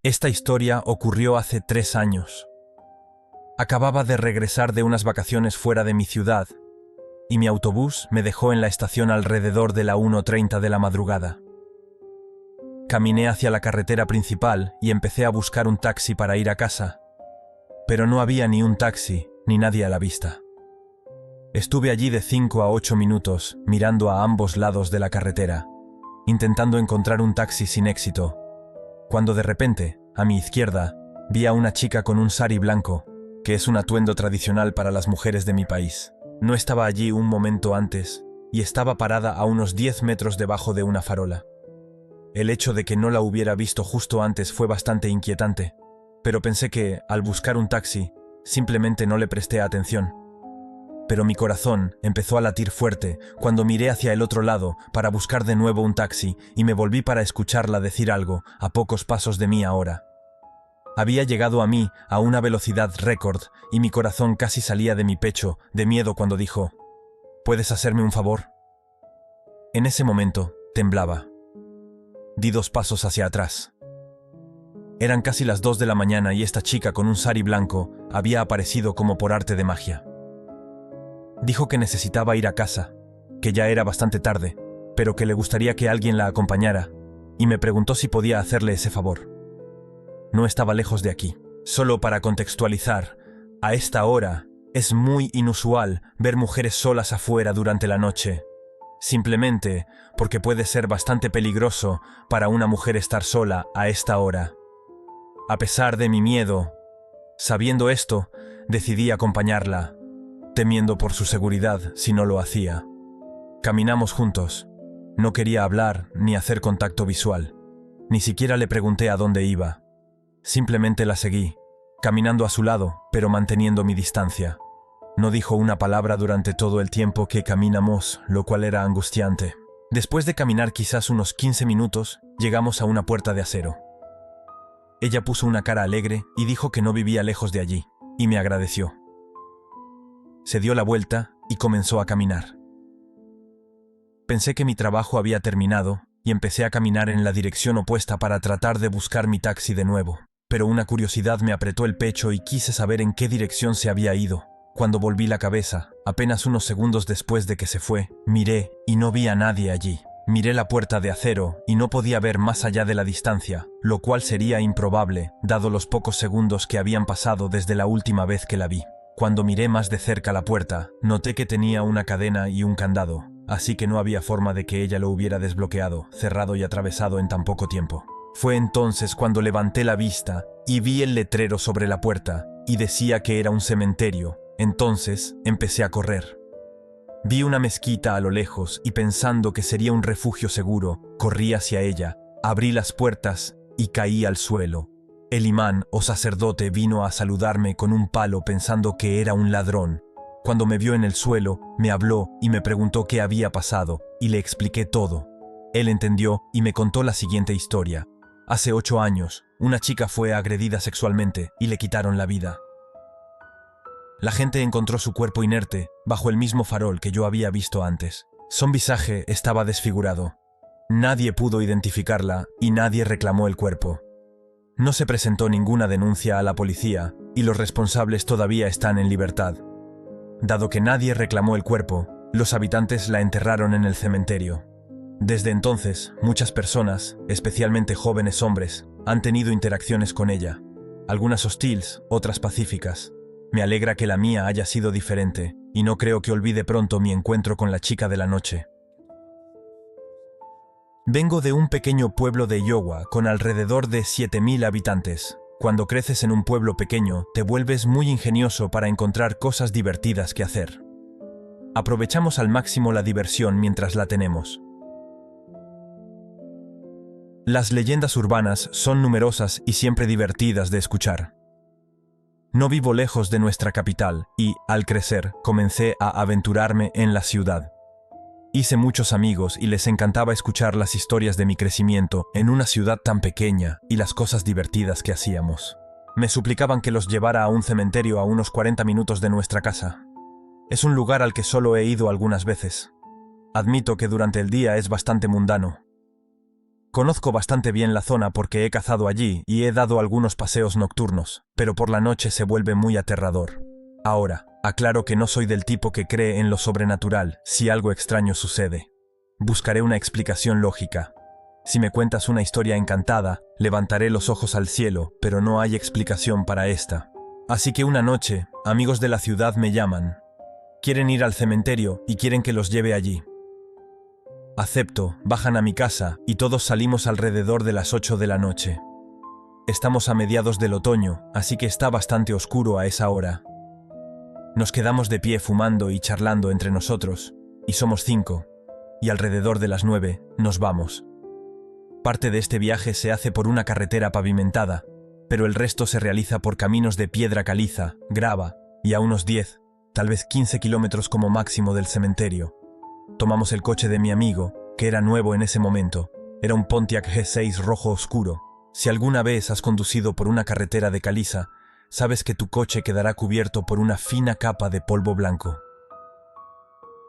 Esta historia ocurrió hace 3 años. Acababa de regresar de unas vacaciones fuera de mi ciudad y mi autobús me dejó en la estación alrededor de la 1:30 de la madrugada. Caminé hacia la carretera principal y empecé a buscar un taxi para ir a casa, pero no había ni un taxi ni nadie a la vista. Estuve allí de 5 a 8 minutos mirando a ambos lados de la carretera, intentando encontrar un taxi sin éxito, cuando de repente, a mi izquierda, vi a una chica con un sari blanco, que es un atuendo tradicional para las mujeres de mi país. No estaba allí un momento antes y estaba parada a unos 10 metros debajo de una farola. El hecho de que no la hubiera visto justo antes fue bastante inquietante, pero pensé que, al buscar un taxi, simplemente no le presté atención. Pero mi corazón empezó a latir fuerte cuando miré hacia el otro lado para buscar de nuevo un taxi y me volví para escucharla decir algo a pocos pasos de mí ahora. Había llegado a mí a una velocidad récord y mi corazón casi salía de mi pecho de miedo cuando dijo: ¿puedes hacerme un favor? En ese momento, temblaba. Di 2 pasos hacia atrás. Eran casi las 2 de la mañana y esta chica con un sari blanco había aparecido como por arte de magia. Dijo que necesitaba ir a casa, que ya era bastante tarde, pero que le gustaría que alguien la acompañara, y me preguntó si podía hacerle ese favor. No estaba lejos de aquí. Solo para contextualizar, a esta hora es muy inusual ver mujeres solas afuera durante la noche, simplemente porque puede ser bastante peligroso para una mujer estar sola a esta hora. A pesar de mi miedo, sabiendo esto, decidí acompañarla, temiendo por su seguridad si no lo hacía. Caminamos juntos. No quería hablar ni hacer contacto visual. Ni siquiera le pregunté a dónde iba. Simplemente la seguí, caminando a su lado, pero manteniendo mi distancia. No dijo una palabra durante todo el tiempo que caminamos, lo cual era angustiante. Después de caminar quizás unos 15 minutos, llegamos a una puerta de acero. Ella puso una cara alegre y dijo que no vivía lejos de allí, y me agradeció. Se dio la vuelta y comenzó a caminar. Pensé que mi trabajo había terminado y empecé a caminar en la dirección opuesta para tratar de buscar mi taxi de nuevo, pero una curiosidad me apretó el pecho y quise saber en qué dirección se había ido. Cuando volví la cabeza, apenas unos segundos después de que se fue, miré y no vi a nadie allí. Miré la puerta de acero y no podía ver más allá de la distancia, lo cual sería improbable, dado los pocos segundos que habían pasado desde la última vez que la vi. Cuando miré más de cerca la puerta, noté que tenía una cadena y un candado, así que no había forma de que ella lo hubiera desbloqueado, cerrado y atravesado en tan poco tiempo. Fue entonces cuando levanté la vista y vi el letrero sobre la puerta, y decía que era un cementerio. Entonces empecé a correr. Vi una mezquita a lo lejos y pensando que sería un refugio seguro, corrí hacia ella, abrí las puertas y caí al suelo. El imán o sacerdote vino a saludarme con un palo pensando que era un ladrón. Cuando me vio en el suelo, me habló y me preguntó qué había pasado, y le expliqué todo. Él entendió y me contó la siguiente historia. Hace 8 años, una chica fue agredida sexualmente y le quitaron la vida. La gente encontró su cuerpo inerte, bajo el mismo farol que yo había visto antes. Su visaje estaba desfigurado. Nadie pudo identificarla y nadie reclamó el cuerpo. No se presentó ninguna denuncia a la policía y los responsables todavía están en libertad. Dado que nadie reclamó el cuerpo, los habitantes la enterraron en el cementerio. Desde entonces, muchas personas, especialmente jóvenes hombres, han tenido interacciones con ella. Algunas hostiles, otras pacíficas. Me alegra que la mía haya sido diferente, y no creo que olvide pronto mi encuentro con la chica de la noche. Vengo de un pequeño pueblo de Iowa con alrededor de 7,000 habitantes. Cuando creces en un pueblo pequeño, te vuelves muy ingenioso para encontrar cosas divertidas que hacer. Aprovechamos al máximo la diversión mientras la tenemos. Las leyendas urbanas son numerosas y siempre divertidas de escuchar. No vivo lejos de nuestra capital y, al crecer, comencé a aventurarme en la ciudad. Hice muchos amigos y les encantaba escuchar las historias de mi crecimiento en una ciudad tan pequeña y las cosas divertidas que hacíamos. Me suplicaban que los llevara a un cementerio a unos 40 minutos de nuestra casa. Es un lugar al que solo he ido algunas veces. Admito que durante el día es bastante mundano. Conozco bastante bien la zona porque he cazado allí y he dado algunos paseos nocturnos, pero por la noche se vuelve muy aterrador. Ahora, aclaro que no soy del tipo que cree en lo sobrenatural si algo extraño sucede. Buscaré una explicación lógica. Si me cuentas una historia encantada, levantaré los ojos al cielo, pero no hay explicación para esta. Así que una noche, amigos de la ciudad me llaman. Quieren ir al cementerio y quieren que los lleve allí. Acepto, bajan a mi casa y todos salimos alrededor de las 8 de la noche. Estamos a mediados del otoño, así que está bastante oscuro a esa hora. Nos quedamos de pie fumando y charlando entre nosotros, y somos 5, y alrededor de las 9 nos vamos. Parte de este viaje se hace por una carretera pavimentada, pero el resto se realiza por caminos de piedra caliza, grava, y a unos 10, tal vez 15 kilómetros como máximo del cementerio. Tomamos el coche de mi amigo, que era nuevo en ese momento. Era un Pontiac G6 rojo oscuro. Si alguna vez has conducido por una carretera de caliza, sabes que tu coche quedará cubierto por una fina capa de polvo blanco.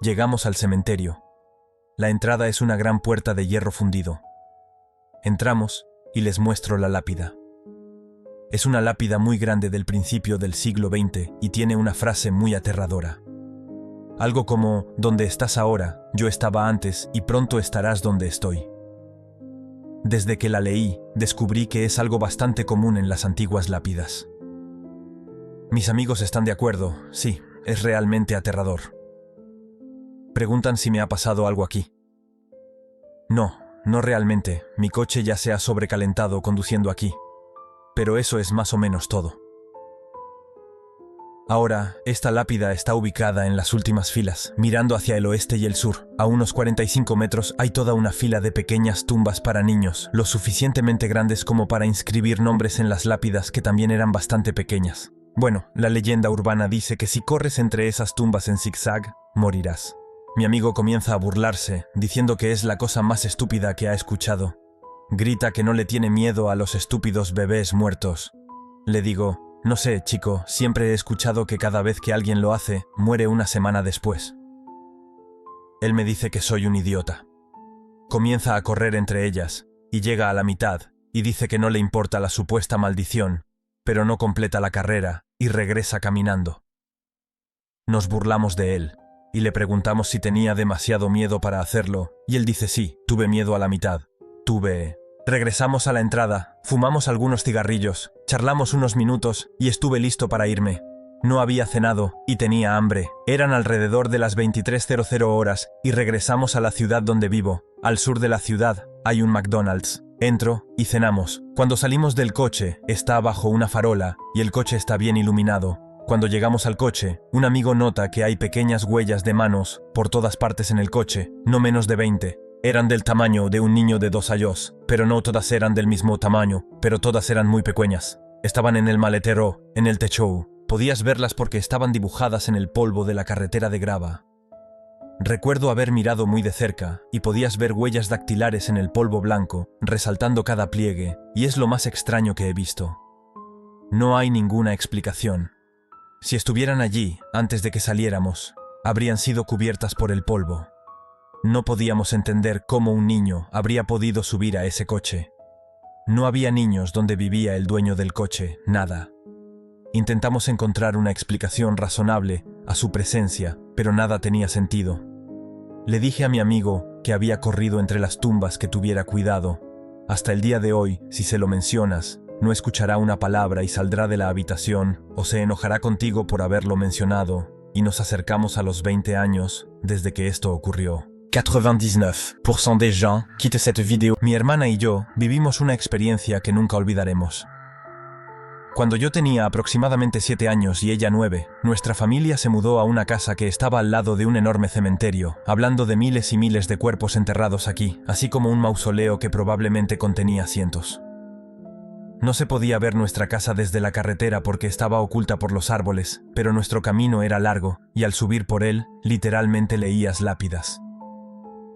Llegamos al cementerio. La entrada es una gran puerta de hierro fundido. Entramos y les muestro la lápida. Es una lápida muy grande del principio del siglo XX y tiene una frase muy aterradora. Algo como, donde estás ahora, yo estaba antes y pronto estarás donde estoy. Desde que la leí, descubrí que es algo bastante común en las antiguas lápidas. Mis amigos están de acuerdo, sí, es realmente aterrador. Preguntan si me ha pasado algo aquí. No realmente, mi coche ya se ha sobrecalentado conduciendo aquí. Pero eso es más o menos todo. Ahora, esta lápida está ubicada en las últimas filas, mirando hacia el oeste y el sur. A unos 45 metros hay toda una fila de pequeñas tumbas para niños, lo suficientemente grandes como para inscribir nombres en las lápidas que también eran bastante pequeñas. Bueno, la leyenda urbana dice que si corres entre esas tumbas en zigzag, morirás. Mi amigo comienza a burlarse, diciendo que es la cosa más estúpida que ha escuchado. Grita que no le tiene miedo a los estúpidos bebés muertos. Le digo, no sé, chico, siempre he escuchado que cada vez que alguien lo hace, muere una semana después. Él me dice que soy un idiota. Comienza a correr entre ellas, y llega a la mitad, y dice que no le importa la supuesta maldición, pero no completa la carrera, y regresa caminando. Nos burlamos de él, y le preguntamos si tenía demasiado miedo para hacerlo, y él dice sí, tuve miedo a la mitad. Regresamos a la entrada, fumamos algunos cigarrillos, charlamos unos minutos y estuve listo para irme. No había cenado y tenía hambre. Eran alrededor de las 23:00 horas y regresamos a la ciudad donde vivo. Al sur de la ciudad hay un McDonald's. Entro y cenamos. Cuando salimos del coche, está bajo una farola y el coche está bien iluminado. Cuando llegamos al coche, un amigo nota que hay pequeñas huellas de manos por todas partes en el coche, no menos de 20. Eran del tamaño de un niño de 2 años, pero no todas eran del mismo tamaño, pero todas eran muy pequeñas. Estaban en el maletero, en el techo. Podías verlas porque estaban dibujadas en el polvo de la carretera de grava. Recuerdo haber mirado muy de cerca y podías ver huellas dactilares en el polvo blanco, resaltando cada pliegue, y es lo más extraño que he visto. No hay ninguna explicación. Si estuvieran allí antes de que saliéramos, habrían sido cubiertas por el polvo. No podíamos entender cómo un niño habría podido subir a ese coche. No había niños donde vivía el dueño del coche, nada. Intentamos encontrar una explicación razonable a su presencia, pero nada tenía sentido. Le dije a mi amigo que había corrido entre las tumbas que tuviera cuidado. Hasta el día de hoy, si se lo mencionas, no escuchará una palabra y saldrá de la habitación o se enojará contigo por haberlo mencionado, y nos acercamos a los 20 años desde que esto ocurrió. 99% des gens quittent cette vidéo. Mi hermana y yo vivimos una experiencia que nunca olvidaremos. Cuando yo tenía aproximadamente 7 años y ella 9, nuestra familia se mudó a una casa que estaba al lado de un enorme cementerio, hablando de miles y miles de cuerpos enterrados aquí, así como un mausoleo que probablemente contenía cientos. No se podía ver nuestra casa desde la carretera porque estaba oculta por los árboles, pero nuestro camino era largo, y al subir por él, literalmente leías lápidas.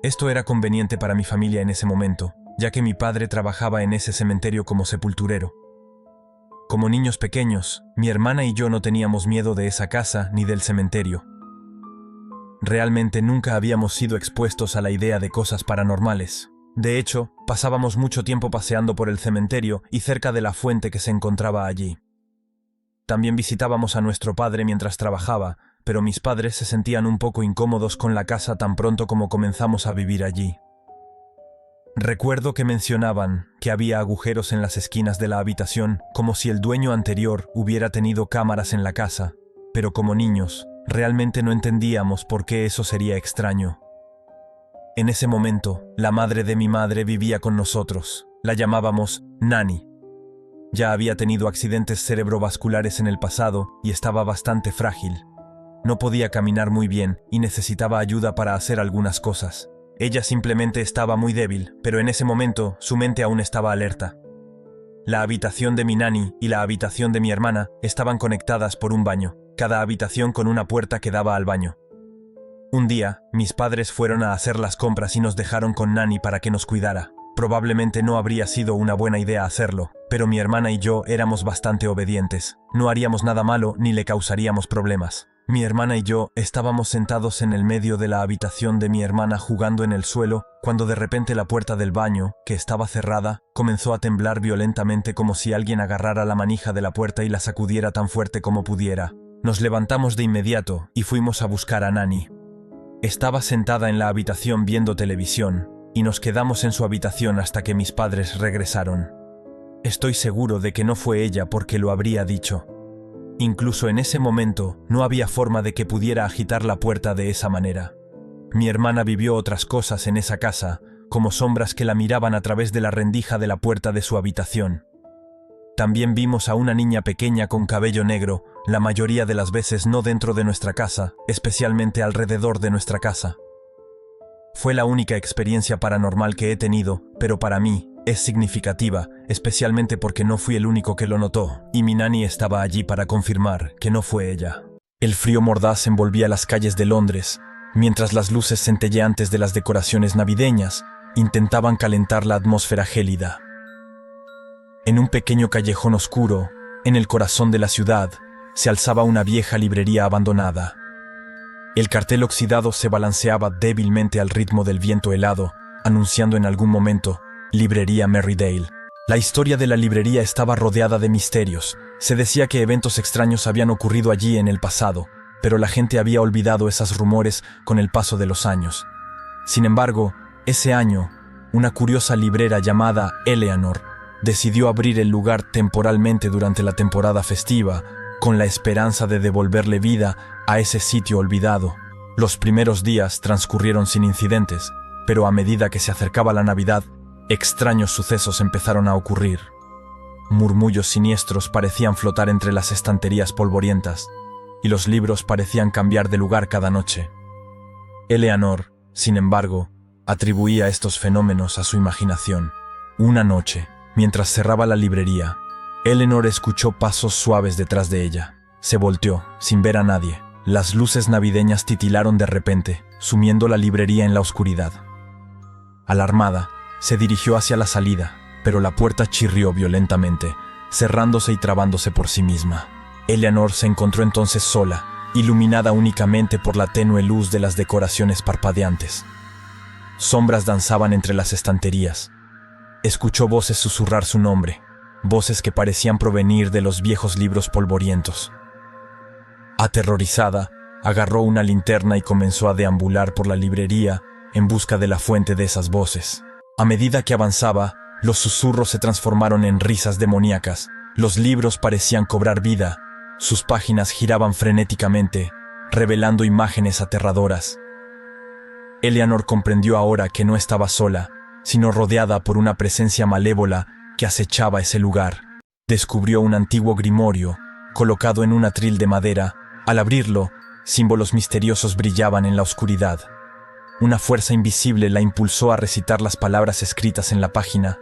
Esto era conveniente para mi familia en ese momento, ya que mi padre trabajaba en ese cementerio como sepulturero. Como niños pequeños, mi hermana y yo no teníamos miedo de esa casa ni del cementerio. Realmente nunca habíamos sido expuestos a la idea de cosas paranormales. De hecho, pasábamos mucho tiempo paseando por el cementerio y cerca de la fuente que se encontraba allí. También visitábamos a nuestro padre mientras trabajaba, pero mis padres se sentían un poco incómodos con la casa tan pronto como comenzamos a vivir allí. Recuerdo que mencionaban que había agujeros en las esquinas de la habitación, como si el dueño anterior hubiera tenido cámaras en la casa, pero como niños, realmente no entendíamos por qué eso sería extraño. En ese momento, la madre de mi madre vivía con nosotros. La llamábamos Nani. Ya había tenido accidentes cerebrovasculares en el pasado y estaba bastante frágil. No podía caminar muy bien y necesitaba ayuda para hacer algunas cosas. Ella simplemente estaba muy débil, pero en ese momento su mente aún estaba alerta. La habitación de mi nani y la habitación de mi hermana estaban conectadas por un baño, cada habitación con una puerta que daba al baño. Un día, mis padres fueron a hacer las compras y nos dejaron con Nani para que nos cuidara. Probablemente no habría sido una buena idea hacerlo, pero mi hermana y yo éramos bastante obedientes. No haríamos nada malo ni le causaríamos problemas. Mi hermana y yo estábamos sentados en el medio de la habitación de mi hermana jugando en el suelo, cuando de repente la puerta del baño, que estaba cerrada, comenzó a temblar violentamente como si alguien agarrara la manija de la puerta y la sacudiera tan fuerte como pudiera. Nos levantamos de inmediato y fuimos a buscar a Nani. Estaba sentada en la habitación viendo televisión, y nos quedamos en su habitación hasta que mis padres regresaron. Estoy seguro de que no fue ella porque lo habría dicho. Incluso en ese momento no había forma de que pudiera agitar la puerta de esa manera. Mi hermana vivió otras cosas en esa casa, como sombras que la miraban a través de la rendija de la puerta de su habitación. También vimos a una niña pequeña con cabello negro, la mayoría de las veces no dentro de nuestra casa, especialmente alrededor de nuestra casa. Fue la única experiencia paranormal que he tenido, pero para mí es significativa, especialmente porque no fui el único que lo notó, y mi nani estaba allí para confirmar que no fue ella. El frío mordaz envolvía las calles de Londres, mientras las luces centelleantes de las decoraciones navideñas intentaban calentar la atmósfera gélida. En un pequeño callejón oscuro, en el corazón de la ciudad, se alzaba una vieja librería abandonada. El cartel oxidado se balanceaba débilmente al ritmo del viento helado, anunciando en algún momento Librería Merrydale. La historia de la librería estaba rodeada de misterios. Se decía que eventos extraños habían ocurrido allí en el pasado, pero la gente había olvidado esos rumores con el paso de los años. Sin embargo, ese año, una curiosa librera llamada Eleanor decidió abrir el lugar temporalmente durante la temporada festiva, con la esperanza de devolverle vida a ese sitio olvidado. Los primeros días transcurrieron sin incidentes, pero a medida que se acercaba la Navidad, extraños sucesos empezaron a ocurrir. Murmullos siniestros parecían flotar entre las estanterías polvorientas, y los libros parecían cambiar de lugar cada noche. Eleanor, sin embargo, atribuía estos fenómenos a su imaginación. Una noche, mientras cerraba la librería, Eleanor escuchó pasos suaves detrás de ella. Se volteó, sin ver a nadie. Las luces navideñas titilaron de repente, sumiendo la librería en la oscuridad. Alarmada, se dirigió hacia la salida, pero la puerta chirrió violentamente, cerrándose y trabándose por sí misma. Eleanor se encontró entonces sola, iluminada únicamente por la tenue luz de las decoraciones parpadeantes. Sombras danzaban entre las estanterías. Escuchó voces susurrar su nombre, voces que parecían provenir de los viejos libros polvorientos. Aterrorizada, agarró una linterna y comenzó a deambular por la librería en busca de la fuente de esas voces. A medida que avanzaba, los susurros se transformaron en risas demoníacas. Los libros parecían cobrar vida. Sus páginas giraban frenéticamente, revelando imágenes aterradoras. Eleanor comprendió ahora que no estaba sola, sino rodeada por una presencia malévola que acechaba ese lugar. Descubrió un antiguo grimorio, colocado en un atril de madera. Al abrirlo, símbolos misteriosos brillaban en la oscuridad. Una fuerza invisible la impulsó a recitar las palabras escritas en la página,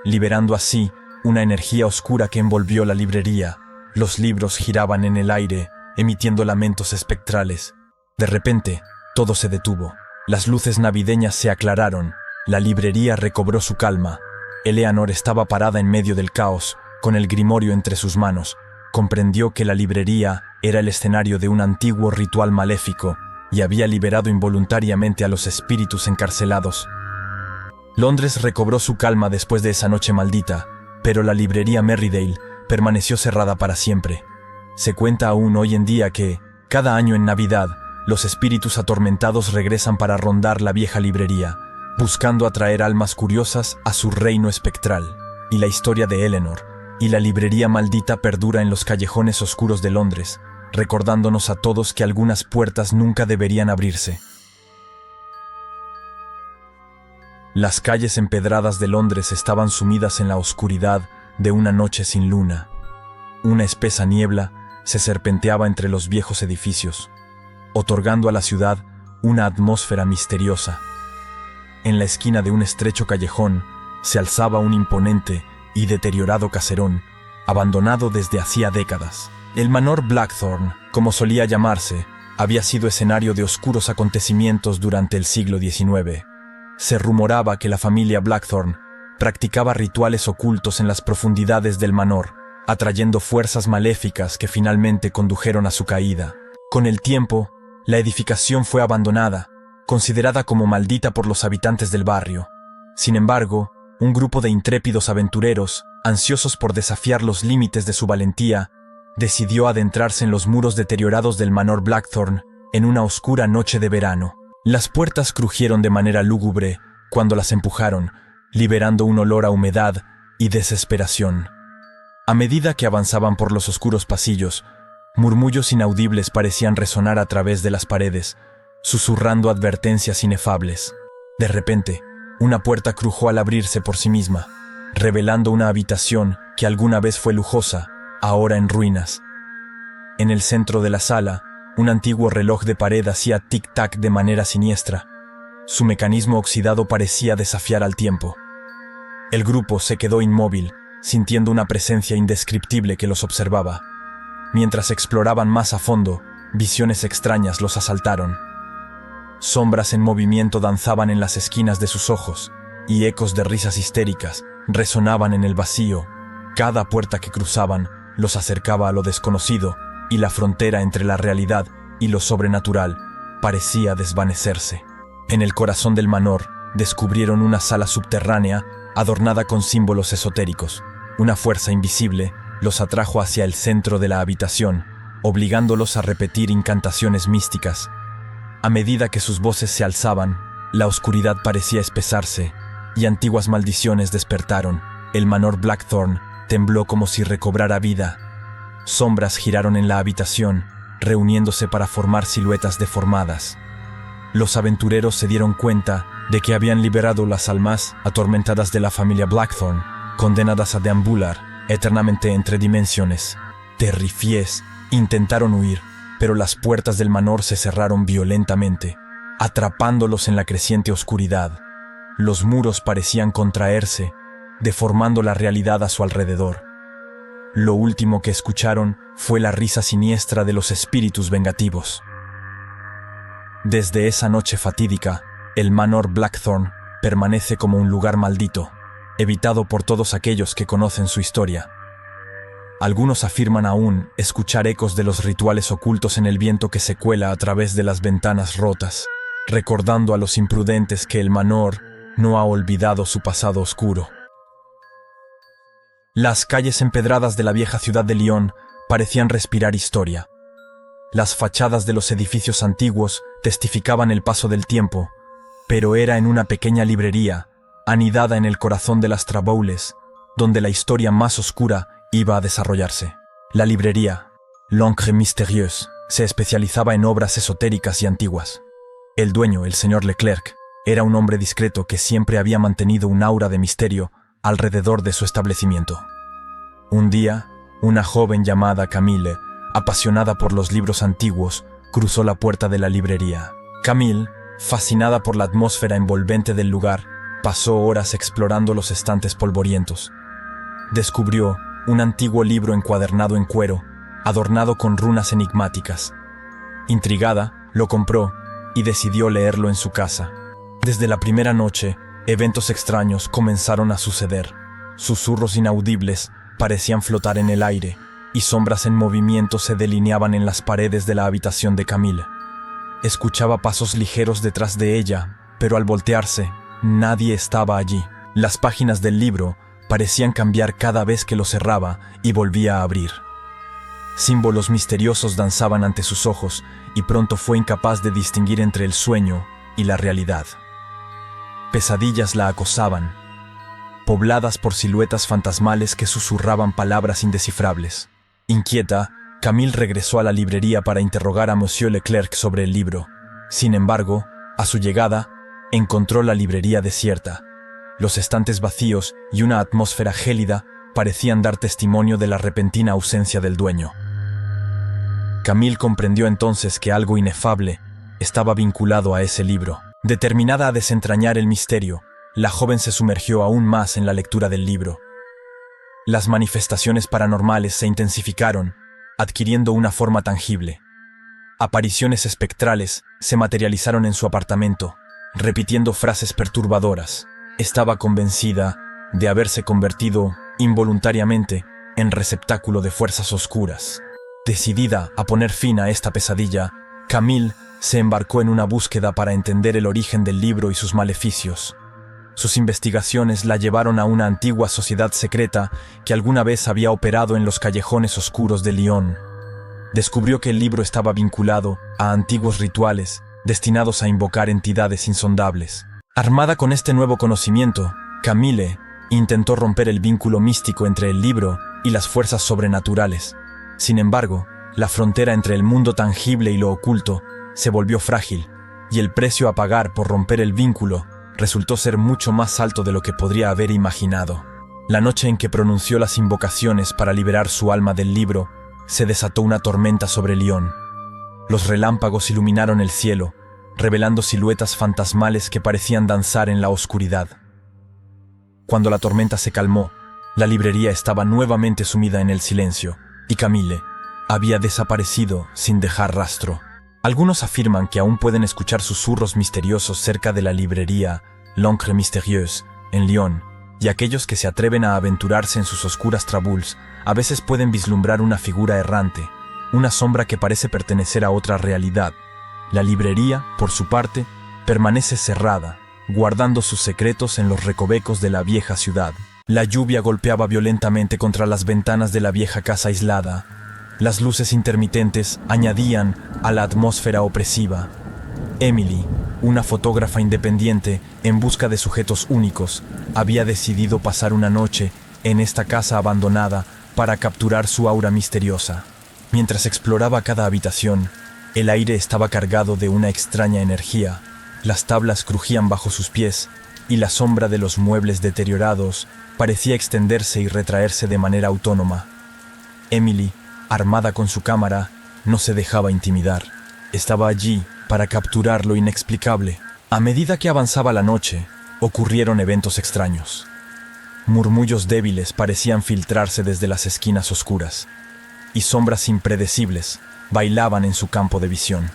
liberando así una energía oscura que envolvió la librería. Los libros giraban en el aire, emitiendo lamentos espectrales. De repente, todo se detuvo. Las luces navideñas se aclararon. La librería recobró su calma. Eleanor estaba parada en medio del caos, con el grimorio entre sus manos. Comprendió que la librería era el escenario de un antiguo ritual maléfico y había liberado involuntariamente a los espíritus encarcelados. Londres recobró su calma después de esa noche maldita, pero la librería Merrydale permaneció cerrada para siempre. Se cuenta aún hoy en día que, cada año en Navidad, los espíritus atormentados regresan para rondar la vieja librería, buscando atraer almas curiosas a su reino espectral. Y la historia de Eleanor y la librería maldita perdura en los callejones oscuros de Londres, recordándonos a todos que algunas puertas nunca deberían abrirse. Las calles empedradas de Londres estaban sumidas en la oscuridad de una noche sin luna. Una espesa niebla se serpenteaba entre los viejos edificios, otorgando a la ciudad una atmósfera misteriosa. En la esquina de un estrecho callejón se alzaba un imponente y deteriorado caserón, abandonado desde hacía décadas. El Manor Blackthorn, como solía llamarse, había sido escenario de oscuros acontecimientos durante el siglo XIX. Se rumoraba que la familia Blackthorn practicaba rituales ocultos en las profundidades del manor, atrayendo fuerzas maléficas que finalmente condujeron a su caída. Con el tiempo, la edificación fue abandonada, considerada como maldita por los habitantes del barrio. Sin embargo, un grupo de intrépidos aventureros, ansiosos por desafiar los límites de su valentía, decidió adentrarse en los muros deteriorados del Manor Blackthorn en una oscura noche de verano. Las puertas crujieron de manera lúgubre cuando las empujaron, liberando un olor a humedad y desesperación. A medida que avanzaban por los oscuros pasillos, murmullos inaudibles parecían resonar a través de las paredes, susurrando advertencias inefables. De repente, una puerta crujó al abrirse por sí misma, revelando una habitación que alguna vez fue lujosa, ahora en ruinas. En el centro de la sala, un antiguo reloj de pared hacía tic-tac de manera siniestra. Su mecanismo oxidado parecía desafiar al tiempo. El grupo se quedó inmóvil, sintiendo una presencia indescriptible que los observaba. Mientras exploraban más a fondo, visiones extrañas los asaltaron. Sombras en movimiento danzaban en las esquinas de sus ojos, y ecos de risas histéricas resonaban en el vacío. Cada puerta que cruzaban los acercaba a lo desconocido, y la frontera entre la realidad y lo sobrenatural parecía desvanecerse. En el corazón del manor descubrieron una sala subterránea adornada con símbolos esotéricos. Una fuerza invisible los atrajo hacia el centro de la habitación, obligándolos a repetir incantaciones místicas. A medida que sus voces se alzaban, la oscuridad parecía espesarse, y antiguas maldiciones despertaron. El Manor Blackthorn tembló como si recobrara vida. Sombras giraron en la habitación, reuniéndose para formar siluetas deformadas. Los aventureros se dieron cuenta de que habían liberado las almas atormentadas de la familia Blackthorn, condenadas a deambular eternamente entre dimensiones. Terrifiés intentaron huir, pero las puertas del manor se cerraron violentamente, atrapándolos en la creciente oscuridad. Los muros parecían contraerse, deformando la realidad a su alrededor. Lo último que escucharon fue la risa siniestra de los espíritus vengativos. Desde esa noche fatídica, el Manor Blackthorn permanece como un lugar maldito, evitado por todos aquellos que conocen su historia. Algunos afirman aún escuchar ecos de los rituales ocultos en el viento que se cuela a través de las ventanas rotas, recordando a los imprudentes que el Manor no ha olvidado su pasado oscuro. Las calles empedradas de la vieja ciudad de Lyon parecían respirar historia. Las fachadas de los edificios antiguos testificaban el paso del tiempo, pero era en una pequeña librería, anidada en el corazón de las Traboules, donde la historia más oscura iba a desarrollarse. La librería, L'Ancre Mystérieuse, se especializaba en obras esotéricas y antiguas. El dueño, el señor Leclerc, era un hombre discreto que siempre había mantenido un aura de misterio alrededor de su establecimiento. Un día, una joven llamada Camille, apasionada por los libros antiguos, cruzó la puerta de la librería. Camille, fascinada por la atmósfera envolvente del lugar, pasó horas explorando los estantes polvorientos. Descubrió un antiguo libro encuadernado en cuero, adornado con runas enigmáticas. Intrigada, lo compró y decidió leerlo en su casa. Desde la primera noche, eventos extraños comenzaron a suceder. Susurros inaudibles parecían flotar en el aire, y sombras en movimiento se delineaban en las paredes de la habitación de Camille. Escuchaba pasos ligeros detrás de ella, pero al voltearse, Nadie estaba allí. Las páginas del libro parecían cambiar cada vez que lo cerraba y volvía a abrir. Símbolos misteriosos danzaban ante sus ojos y pronto fue incapaz de distinguir entre el sueño y la realidad. Pesadillas la acosaban, pobladas por siluetas fantasmales que susurraban palabras indescifrables. Inquieta, Camille regresó a la librería para interrogar a Monsieur Leclerc sobre el libro. Sin embargo, a su llegada, encontró la librería desierta. Los estantes vacíos y una atmósfera gélida parecían dar testimonio de la repentina ausencia del dueño. Camille comprendió entonces que algo inefable estaba vinculado a ese libro. Determinada a desentrañar el misterio, la joven se sumergió aún más en la lectura del libro. Las manifestaciones paranormales se intensificaron, adquiriendo una forma tangible. Apariciones espectrales se materializaron en su apartamento, repitiendo frases perturbadoras. Estaba convencida de haberse convertido, involuntariamente, en receptáculo de fuerzas oscuras. Decidida a poner fin a esta pesadilla, Camille se embarcó en una búsqueda para entender el origen del libro y sus maleficios. Sus investigaciones la llevaron a una antigua sociedad secreta que alguna vez había operado en los callejones oscuros de Lyon. Descubrió que el libro estaba vinculado a antiguos rituales destinados a invocar entidades insondables. Armada con este nuevo conocimiento, Camille intentó romper el vínculo místico entre el libro y las fuerzas sobrenaturales. Sin embargo, la frontera entre el mundo tangible y lo oculto se volvió frágil, y el precio a pagar por romper el vínculo resultó ser mucho más alto de lo que podría haber imaginado. La noche en que pronunció las invocaciones para liberar su alma del libro, se desató una tormenta sobre Lyon. Los relámpagos iluminaron el cielo, revelando siluetas fantasmales que parecían danzar en la oscuridad. Cuando la tormenta se calmó, la librería estaba nuevamente sumida en el silencio, y Camille había desaparecido sin dejar rastro. Algunos afirman que aún pueden escuchar susurros misteriosos cerca de la librería L'Encre Mystérieuse, en Lyon, y aquellos que se atreven a aventurarse en sus oscuras traboules a veces pueden vislumbrar una figura errante, una sombra que parece pertenecer a otra realidad. La librería, por su parte, permanece cerrada, guardando sus secretos en los recovecos de la vieja ciudad. La lluvia golpeaba violentamente contra las ventanas de la vieja casa aislada. Las luces intermitentes añadían a la atmósfera opresiva. Emily, una fotógrafa independiente en busca de sujetos únicos, había decidido pasar una noche en esta casa abandonada para capturar su aura misteriosa. Mientras exploraba cada habitación, el aire estaba cargado de una extraña energía. Las tablas crujían bajo sus pies y la sombra de los muebles deteriorados parecía extenderse y retraerse de manera autónoma. Emily, armada con su cámara, no se dejaba intimidar. Estaba allí para capturar lo inexplicable. A medida que avanzaba la noche, ocurrieron eventos extraños. Murmullos débiles parecían filtrarse desde las esquinas oscuras, y sombras impredecibles bailaban en su campo de visión.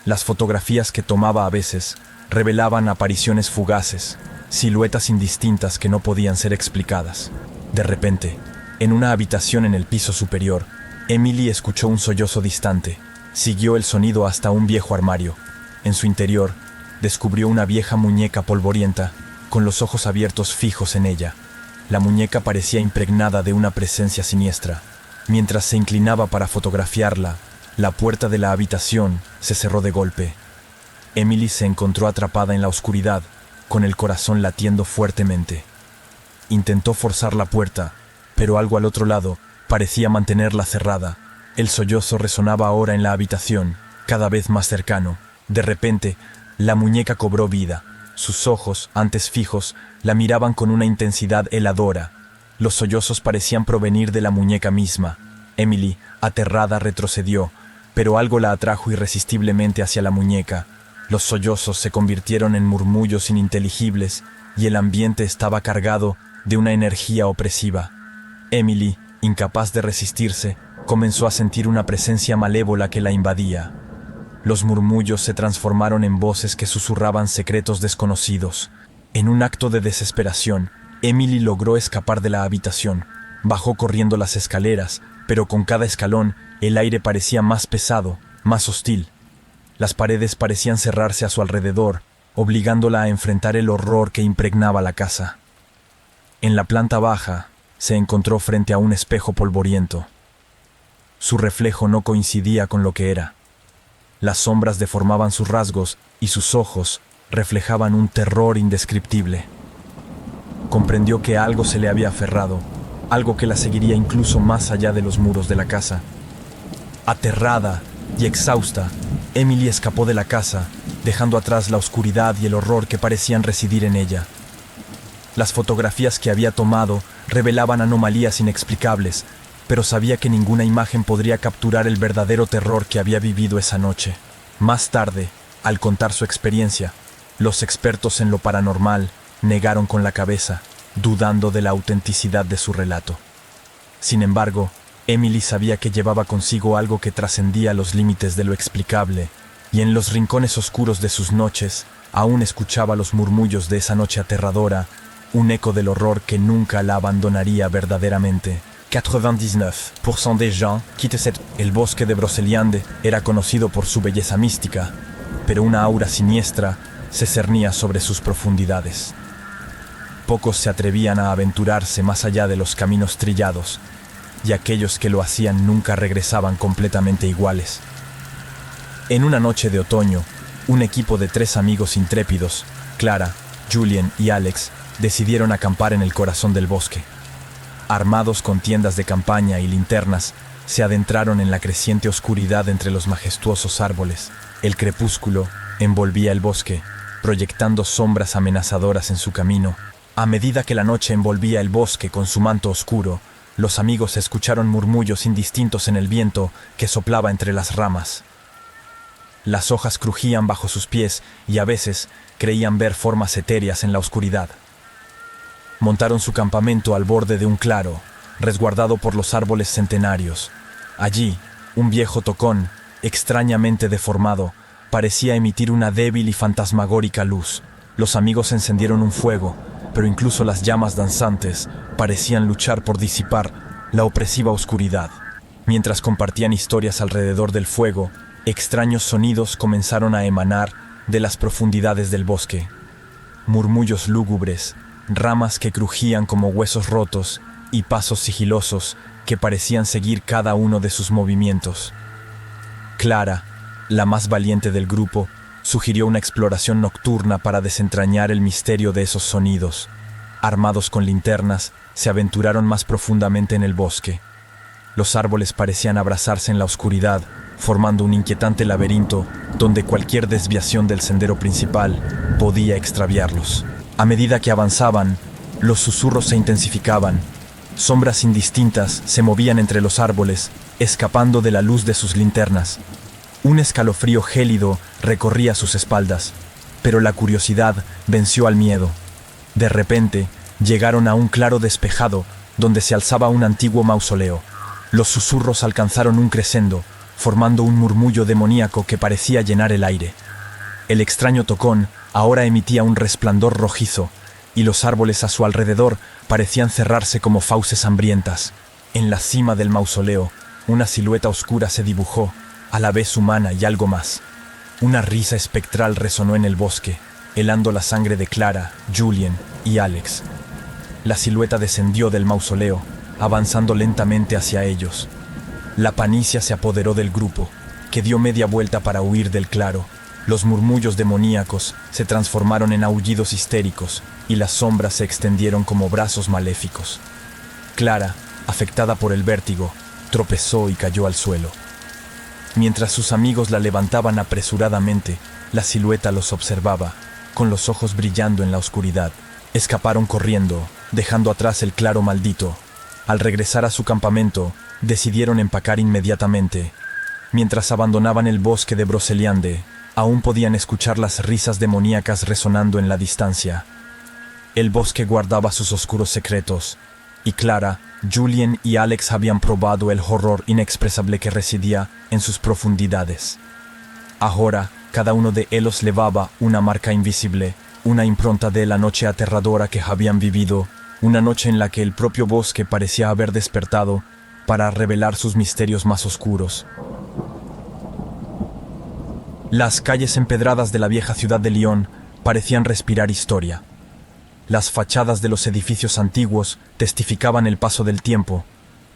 Las fotografías que tomaba a veces revelaban apariciones fugaces, siluetas indistintas que no podían ser explicadas. De repente, en una habitación en el piso superior, Emily escuchó un sollozo distante. Siguió el sonido hasta un viejo armario. En su interior, descubrió una vieja muñeca polvorienta, con los ojos abiertos fijos en ella. La muñeca parecía impregnada de una presencia siniestra. Mientras se inclinaba para fotografiarla, la puerta de la habitación se cerró de golpe. Emily se encontró atrapada en la oscuridad, con el corazón latiendo fuertemente. Intentó forzar la puerta, pero algo al otro lado parecía mantenerla cerrada. El sollozo resonaba ahora en la habitación, cada vez más cercano. De repente, la muñeca cobró vida. Sus ojos, antes fijos, la miraban con una intensidad heladora. Los sollozos parecían provenir de la muñeca misma. Emily, aterrada, retrocedió, pero algo la atrajo irresistiblemente hacia la muñeca. Los sollozos se convirtieron en murmullos ininteligibles y el ambiente estaba cargado de una energía opresiva. Emily, incapaz de resistirse, comenzó a sentir una presencia malévola que la invadía. Los murmullos se transformaron en voces que susurraban secretos desconocidos. En un acto de desesperación, Emily logró escapar de la habitación. Bajó corriendo las escaleras, pero con cada escalón el aire parecía más pesado, más hostil. Las paredes parecían cerrarse a su alrededor, obligándola a enfrentar el horror que impregnaba la casa. En la planta baja, se encontró frente a un espejo polvoriento. Su reflejo no coincidía con lo que era. Las sombras deformaban sus rasgos y sus ojos reflejaban un terror indescriptible. Comprendió que algo se le había aferrado, algo que la seguiría incluso más allá de los muros de la casa. Aterrada y exhausta, Emily escapó de la casa, dejando atrás la oscuridad y el horror que parecían residir en ella. Las fotografías que había tomado revelaban anomalías inexplicables, pero sabía que ninguna imagen podría capturar el verdadero terror que había vivido esa noche. Más tarde, al contar su experiencia, los expertos en lo paranormal negaron con la cabeza, dudando de la autenticidad de su relato. Sin embargo, Emily sabía que llevaba consigo algo que trascendía los límites de lo explicable, y en los rincones oscuros de sus noches aún escuchaba los murmullos de esa noche aterradora, un eco del horror que nunca la abandonaría verdaderamente. 99% des gens quittent cette... El bosque de Broceliande era conocido por su belleza mística, pero una aura siniestra se cernía sobre sus profundidades. Pocos se atrevían a aventurarse más allá de los caminos trillados, y aquellos que lo hacían nunca regresaban completamente iguales. En una noche de otoño, un equipo de 3 amigos intrépidos, Clara, Julien y Alex, decidieron acampar en el corazón del bosque. Armados con tiendas de campaña y linternas, se adentraron en la creciente oscuridad entre los majestuosos árboles. El crepúsculo envolvía el bosque, proyectando sombras amenazadoras en su camino. A medida que la noche envolvía el bosque con su manto oscuro, los amigos escucharon murmullos indistintos en el viento que soplaba entre las ramas. Las hojas crujían bajo sus pies y a veces creían ver formas etéreas en la oscuridad. Montaron su campamento al borde de un claro, resguardado por los árboles centenarios. Allí, un viejo tocón, extrañamente deformado, parecía emitir una débil y fantasmagórica luz. Los amigos encendieron un fuego, pero incluso las llamas danzantes parecían luchar por disipar la opresiva oscuridad. Mientras compartían historias alrededor del fuego, extraños sonidos comenzaron a emanar de las profundidades del bosque. Murmullos lúgubres, ramas que crujían como huesos rotos y pasos sigilosos que parecían seguir cada uno de sus movimientos. Clara, la más valiente del grupo, sugirió una exploración nocturna para desentrañar el misterio de esos sonidos. Armados con linternas, se aventuraron más profundamente en el bosque. Los árboles parecían abrazarse en la oscuridad, formando un inquietante laberinto donde cualquier desviación del sendero principal podía extraviarlos. A medida que avanzaban, los susurros se intensificaban. Sombras indistintas se movían entre los árboles, escapando de la luz de sus linternas. Un escalofrío gélido recorría sus espaldas, pero la curiosidad venció al miedo. De repente, llegaron a un claro despejado donde se alzaba un antiguo mausoleo. Los susurros alcanzaron un crescendo, formando un murmullo demoníaco que parecía llenar el aire. El extraño tocón ahora emitía un resplandor rojizo, y los árboles a su alrededor parecían cerrarse como fauces hambrientas. En la cima del mausoleo, una silueta oscura se dibujó, a la vez humana y algo más. Una risa espectral resonó en el bosque, helando la sangre de Clara, Julien y Alex. La silueta descendió del mausoleo, avanzando lentamente hacia ellos. La panicia se apoderó del grupo, que dio media vuelta para huir del claro. Los murmullos demoníacos se transformaron en aullidos histéricos y las sombras se extendieron como brazos maléficos. Clara, afectada por el vértigo, tropezó y cayó al suelo. Mientras sus amigos la levantaban apresuradamente, la silueta los observaba, con los ojos brillando en la oscuridad. Escaparon corriendo, dejando atrás el claro maldito. Al regresar a su campamento, decidieron empacar inmediatamente. Mientras abandonaban el bosque de Broceliande, aún podían escuchar las risas demoníacas resonando en la distancia. El bosque guardaba sus oscuros secretos, y Clara, Julien y Alex habían probado el horror inexpresable que residía en sus profundidades. Ahora, cada uno de ellos llevaba una marca invisible, una impronta de la noche aterradora que habían vivido, una noche en la que el propio bosque parecía haber despertado para revelar sus misterios más oscuros. Las calles empedradas de la vieja ciudad de Lyon parecían respirar historia. Las fachadas de los edificios antiguos testificaban el paso del tiempo,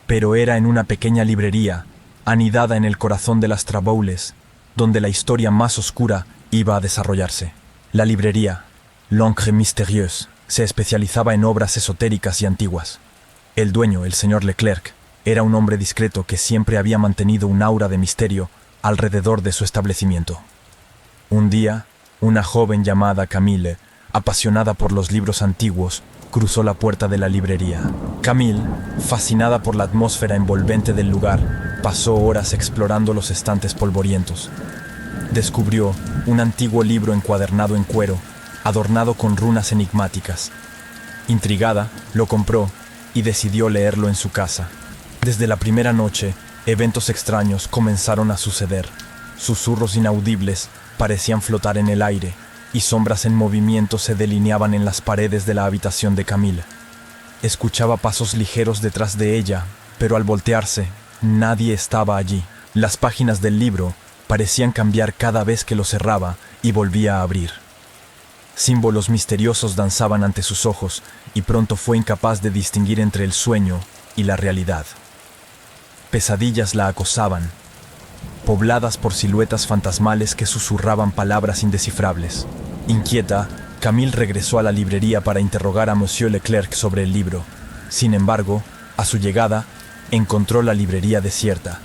pero era en una pequeña librería, anidada en el corazón de las Traboules, donde la historia más oscura iba a desarrollarse. La librería, L'Encre Mystérieuse, se especializaba en obras esotéricas y antiguas. El dueño, el señor Leclerc, era un hombre discreto que siempre había mantenido un aura de misterio alrededor de su establecimiento. Un día, una joven llamada Camille, apasionada por los libros antiguos, cruzó la puerta de la librería. Camille, fascinada por la atmósfera envolvente del lugar, pasó horas explorando los estantes polvorientos. Descubrió un antiguo libro encuadernado en cuero, adornado con runas enigmáticas. Intrigada, lo compró y decidió leerlo en su casa. Desde la primera noche, eventos extraños comenzaron a suceder. Susurros inaudibles parecían flotar en el aire, y sombras en movimiento se delineaban en las paredes de la habitación de Camille. Escuchaba pasos ligeros detrás de ella, pero al voltearse, nadie estaba allí. Las páginas del libro parecían cambiar cada vez que lo cerraba y volvía a abrir. Símbolos misteriosos danzaban ante sus ojos y pronto fue incapaz de distinguir entre el sueño y la realidad. Pesadillas la acosaban, pobladas por siluetas fantasmales que susurraban palabras indescifrables. Inquieta, Camille regresó a la librería para interrogar a Monsieur Leclerc sobre el libro. Sin embargo, a su llegada, encontró la librería desierta.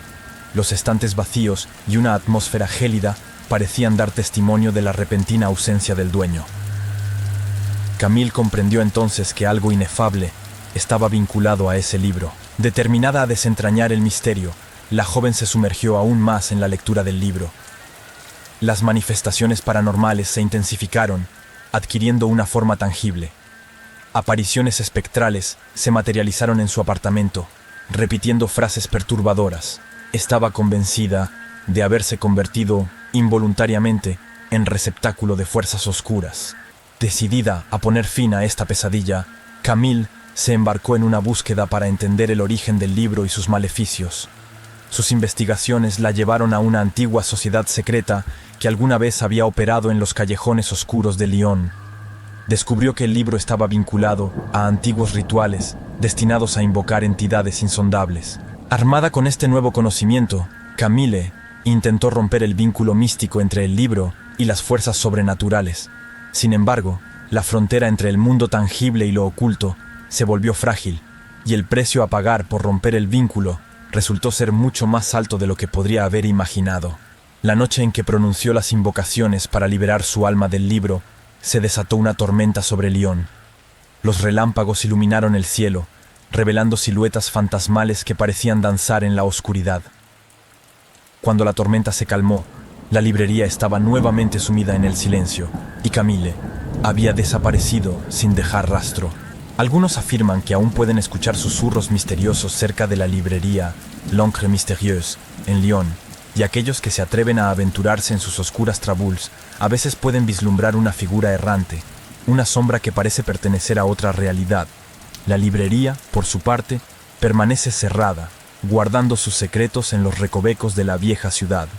Los estantes vacíos y una atmósfera gélida parecían dar testimonio de la repentina ausencia del dueño. Camille comprendió entonces que algo inefable estaba vinculado a ese libro. Determinada a desentrañar el misterio, la joven se sumergió aún más en la lectura del libro. Las manifestaciones paranormales se intensificaron, adquiriendo una forma tangible. Apariciones espectrales se materializaron en su apartamento, repitiendo frases perturbadoras. Estaba convencida de haberse convertido, involuntariamente, en receptáculo de fuerzas oscuras. Decidida a poner fin a esta pesadilla, Camille se embarcó en una búsqueda para entender el origen del libro y sus maleficios. Sus investigaciones la llevaron a una antigua sociedad secreta que alguna vez había operado en los callejones oscuros de Lyon. Descubrió que el libro estaba vinculado a antiguos rituales destinados a invocar entidades insondables. Armada con este nuevo conocimiento, Camille intentó romper el vínculo místico entre el libro y las fuerzas sobrenaturales. Sin embargo, la frontera entre el mundo tangible y lo oculto se volvió frágil, y el precio a pagar por romper el vínculo resultó ser mucho más alto de lo que podría haber imaginado. La noche en que pronunció las invocaciones para liberar su alma del libro, se desató una tormenta sobre Lyon. Los relámpagos iluminaron el cielo, revelando siluetas fantasmales que parecían danzar en la oscuridad. Cuando la tormenta se calmó, la librería estaba nuevamente sumida en el silencio, y Camille había desaparecido sin dejar rastro. Algunos afirman que aún pueden escuchar susurros misteriosos cerca de la librería L'Encre Mystérieuse, en Lyon, y aquellos que se atreven a aventurarse en sus oscuras Traboules a veces pueden vislumbrar una figura errante, una sombra que parece pertenecer a otra realidad. La librería, por su parte, permanece cerrada, guardando sus secretos en los recovecos de la vieja ciudad.